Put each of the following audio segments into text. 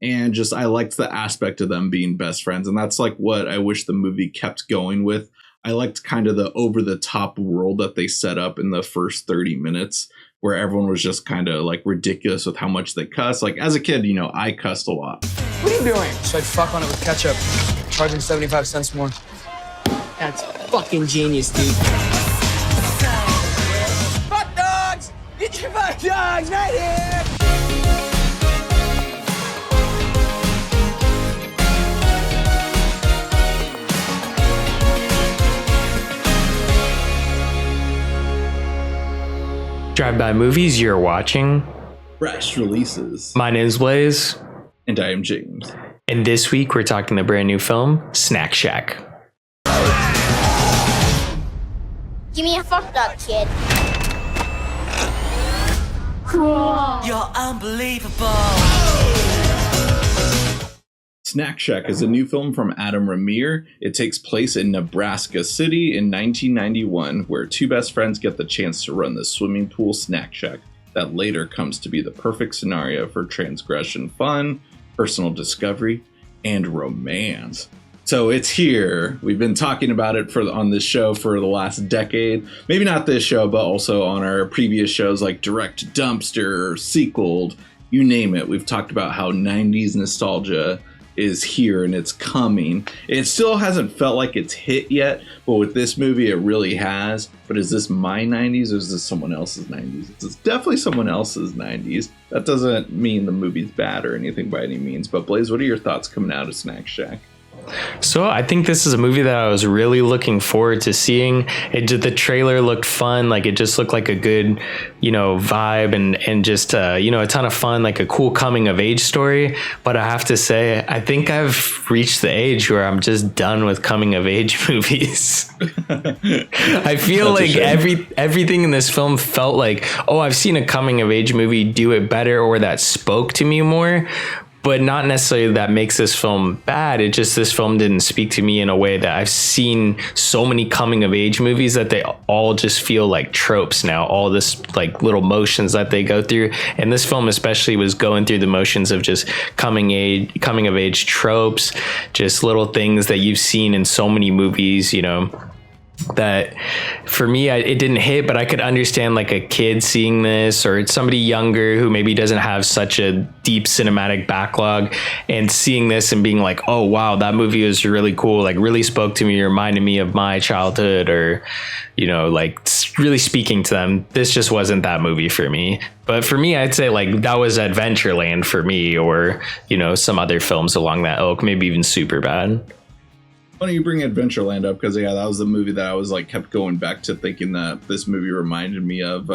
And just I liked the aspect of them being best friends. And that's like what I wish the movie kept going with. I liked kind of the over the top world that they set up in the first 30 minutes where everyone was just kind of like ridiculous with how much they cuss. Like as a kid, you know, I cussed a lot. What are you doing? So I'd fuck on it with ketchup, charging 75 cents more. That's fucking genius, dude. Fuck dogs! Get your fuck dogs right here! Drive-by movies, you're watching Fresh releases. My name's Blaise. And I am James. And this week we're talking the brand new film, Snack Shack. Give me a fuck dog, kid. You're unbelievable. Snack Shack is a new film from Adobe Premiere. It takes place in Nebraska City in 1991, where two best friends get the chance to run the swimming pool Snack Shack that later comes to be the perfect scenario for transgression, fun, personal discovery, and romance. So it's here. We've been talking about it on this show for the last decade. Maybe not this show, but also on our previous shows like Direct Dumpster, Sequeled, you name it. We've talked about how 90s nostalgia is here and it's coming. It still hasn't felt like it's hit yet, but with this movie it really has. But is this my 90s or is this someone else's 90s? It's definitely someone else's 90s. That doesn't mean the movie's bad or anything by any means. But Blaise, what are your thoughts coming out of Snack Shack? So I think this is a movie that I was really looking forward to seeing. The trailer looked fun, like it just looked like a good, vibe and just a ton of fun, like a cool coming of age story. But I have to say, I think I've reached the age where I'm just done with coming of age movies. I feel like everything in this film felt like, oh, I've seen a coming of age movie do it better or that spoke to me more. But not necessarily that makes this film bad. It just, this film didn't speak to me in a way that I've seen so many coming of age movies that they all just feel like tropes now, all this like little motions that they go through. And this film especially was going through the motions of just coming of age tropes, just little things that you've seen in so many movies, that for me it didn't hit, but I could understand like a kid seeing this or somebody younger who maybe doesn't have such a deep cinematic backlog and seeing this and being like, oh wow, that movie was really cool, like really spoke to me, reminded me of my childhood, or like really speaking to them. This just wasn't that movie for me. But for me, I'd say like that was Adventureland for me, or some other films along that ilk, maybe even Superbad. Funny you bring Adventureland up, because that was the movie that I was like kept going back to, thinking that this movie reminded me of.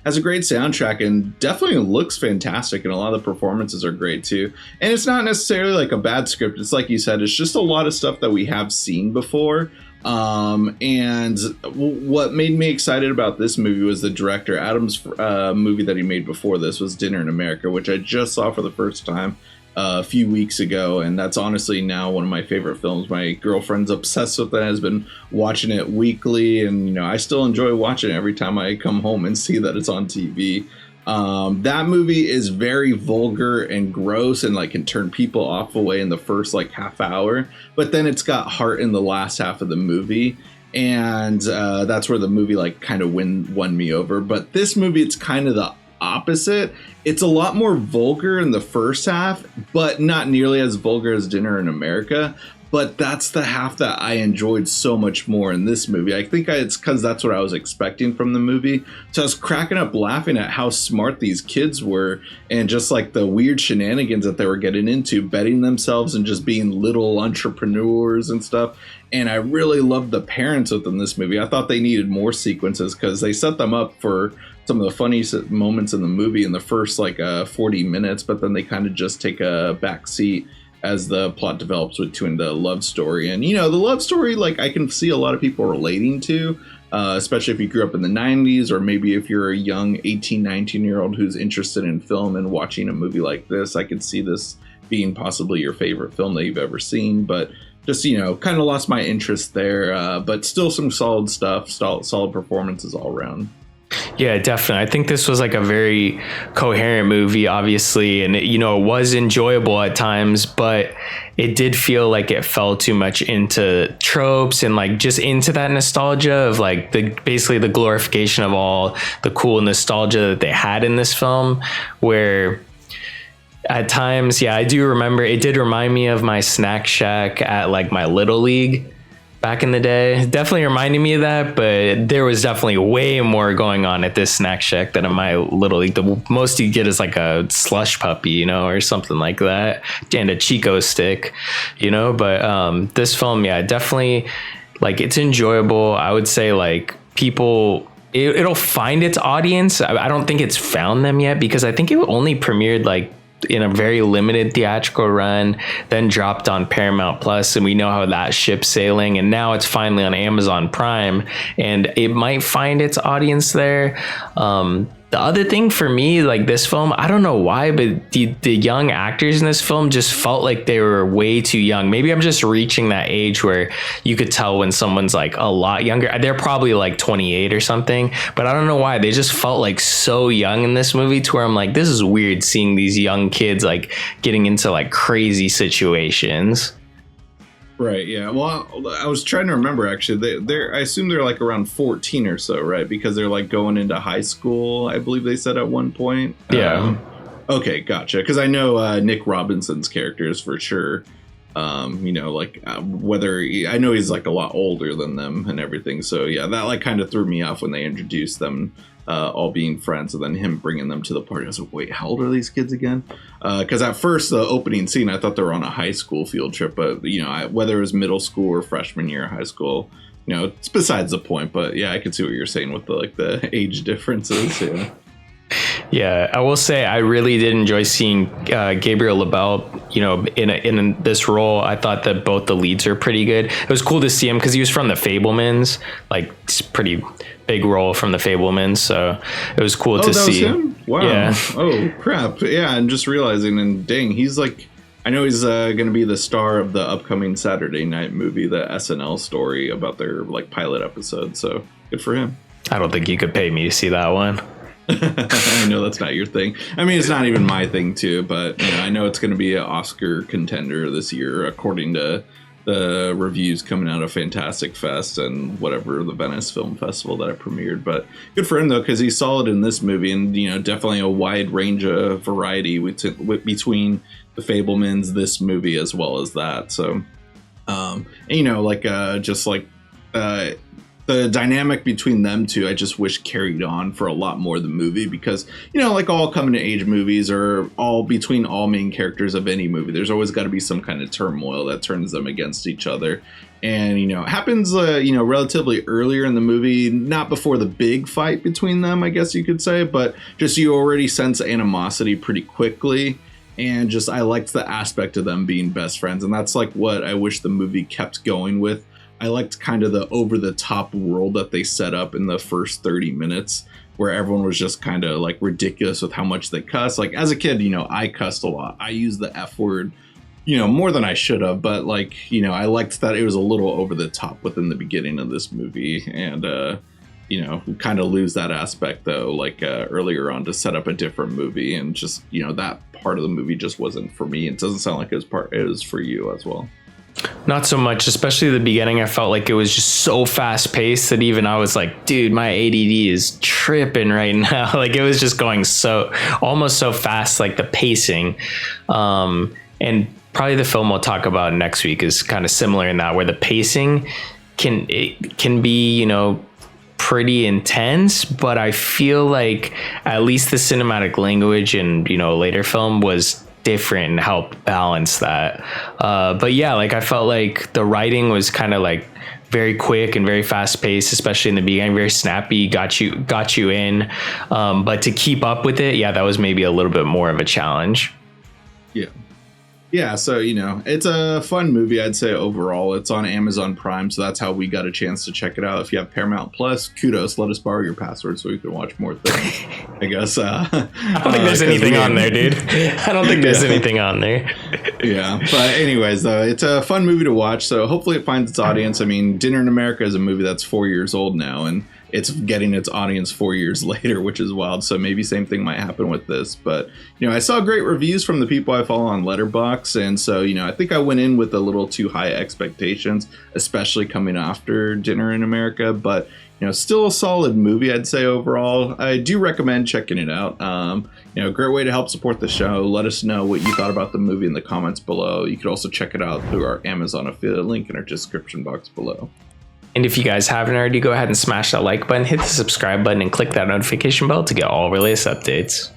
Has a great soundtrack and definitely looks fantastic, and a lot of the performances are great too. And it's not necessarily like a bad script. It's like you said, it's just a lot of stuff that we have seen before. And what made me excited about this movie was the director. Adam's movie that he made before this was Dinner in America, which I just saw for the first time a few weeks ago, and that's honestly now one of my favorite films. My girlfriend's obsessed with it, has been watching it weekly, and I still enjoy watching it every time I come home and see that it's on TV. That movie is very vulgar and gross and like can turn people off away in the first like half hour, but then it's got heart in the last half of the movie, and that's where the movie like kind of won me over. But this movie, it's kind of the opposite. It's a lot more vulgar in the first half, but not nearly as vulgar as Dinner in America. But that's the half that I enjoyed so much more in this movie. I think it's because that's what I was expecting from the movie. So I was cracking up laughing at how smart these kids were, and just like the weird shenanigans that they were getting into, betting themselves and just being little entrepreneurs and stuff. And I really loved the parents within this movie. I thought they needed more sequences because they set them up for some of the funniest moments in the movie in the first 40 minutes, but then they kind of just take a back seat as the plot develops between the love story. And the love story, like, I can see a lot of people relating to, especially if you grew up in the 90s, or maybe if you're a young 18-19-year-old who's interested in film and watching a movie like this. I could see this being possibly your favorite film that you've ever seen, but just kind of lost my interest there, but still some solid stuff, solid performances all around. Yeah, definitely. I think this was like a very coherent movie, obviously, and it was enjoyable at times, but it did feel like it fell too much into tropes and like just into that nostalgia of like basically the glorification of all the cool nostalgia that they had in this film, where at times, yeah, I do remember it did remind me of my snack shack at like my little league back in the day. It definitely reminded me of that, but there was definitely way more going on at this snack shack than in my little league. The most you get is like a slush puppy, or something like that, and a Chico stick, but this film, yeah, definitely, like, it's enjoyable. I would say like people, it'll find its audience. I don't think it's found them yet, because I think it only premiered like in a very limited theatrical run, then dropped on Paramount Plus, and we know how that ship's sailing, and now it's finally on Amazon Prime, and it might find its audience there. The other thing for me, like this film, I don't know why, but the young actors in this film just felt like they were way too young. Maybe I'm just reaching that age where you could tell when someone's like a lot younger. They're probably like 28 or something, but I don't know why. They just felt like so young in this movie, to where I'm like, this is weird seeing these young kids like getting into like crazy situations. Right. Yeah. Well, I was trying to remember, actually. I assume they're like around 14 or so, right? Because they're like going into high school, I believe they said at one point. Yeah. Okay. Gotcha. Because I know Nick Robinson's character is for sure. Whether I know he's like a lot older than them and everything. So yeah, that like kind of threw me off when they introduced them all being friends, and then him bringing them to the party. I was like, wait, how old are these kids again? Because at first, the opening scene, I thought they were on a high school field trip, but whether it was middle school or freshman year of high school, it's besides the point. But yeah, I could see what you're saying with the age differences. Yeah. Yeah, I will say I really did enjoy seeing Gabriel LaBelle, in this role. I thought that both the leads are pretty good. It was cool to see him because he was from the Fabelmans, like it's pretty big role from the Fabelmans, so it was cool to see. Was him? Wow. Yeah. Oh crap. Yeah, I'm just realizing, and dang, he's like, I know he's going to be the star of the upcoming Saturday night movie, the SNL story about their like pilot episode. So good for him. I don't think you could pay me to see that one. I know that's not your thing. I mean, it's not even my thing too, but I know it's going to be an Oscar contender this year, according to the reviews coming out of Fantastic Fest and whatever the Venice Film Festival that I premiered. But good for him though, because he's solid in this movie, and definitely a wide range of variety between the Fabelmans, this movie, as well as that. So, the dynamic between them two, I just wish carried on for a lot more of the movie, because, like all coming to age movies, or all between all main characters of any movie, there's always got to be some kind of turmoil that turns them against each other. And, it happens, relatively earlier in the movie, not before the big fight between them, I guess you could say, but just you already sense animosity pretty quickly. And just, I liked the aspect of them being best friends. And that's like what I wish the movie kept going with. I liked kind of the over-the-top world that they set up in the first 30 minutes, where everyone was just kind of like ridiculous with how much they cuss. Like as a kid, I cussed a lot. I used the F word, more than I should have. But like, I liked that it was a little over the top within the beginning of this movie. And, we kind of lose that aspect though, like earlier on, to set up a different movie. And just, that part of the movie just wasn't for me. It doesn't sound like it was for you as well. Not so much, especially the beginning. I felt like it was just so fast paced that even I was like, dude, my ADD is tripping right now. Like it was just going almost so fast, like the pacing. And probably the film we'll talk about next week is kind of similar in that, where the pacing can be, pretty intense, but I feel like at least the cinematic language in, later film was different and helped balance that. But yeah, like I felt like the writing was kind of like very quick and very fast paced, especially in the beginning, very snappy, got you in. But to keep up with it, yeah, that was maybe a little bit more of a challenge. Yeah. Yeah, so, it's a fun movie, I'd say, overall. It's on Amazon Prime, so that's how we got a chance to check it out. If you have Paramount Plus, kudos. Let us borrow your password so we can watch more things, I guess. I don't think there's anything on there, dude. I don't think there's anything on there. Yeah, but anyways, though, it's a fun movie to watch, so hopefully it finds its audience. I mean, Dinner in America is a movie that's 4 years old now, and it's getting its audience 4 years later, which is wild. So maybe same thing might happen with this. But, you know, I saw great reviews from the people I follow on Letterboxd. And so, you know, I think I went in with a little too high expectations, especially coming after Dinner in America. But, you know, still a solid movie, I'd say overall. I do recommend checking it out. You know, great way to help support the show. Let us know what you thought about the movie in the comments below. You could also check it out through our Amazon affiliate link in our description box below. And if you guys haven't already, go ahead and smash that like button, hit the subscribe button, and click that notification bell to get all latest updates.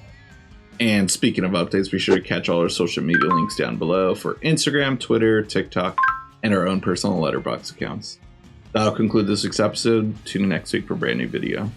And speaking of updates, be sure to catch all our social media links down below for Instagram, Twitter, TikTok, and our own personal Letterboxd accounts. That'll conclude this week's episode. Tune in next week for a brand new video.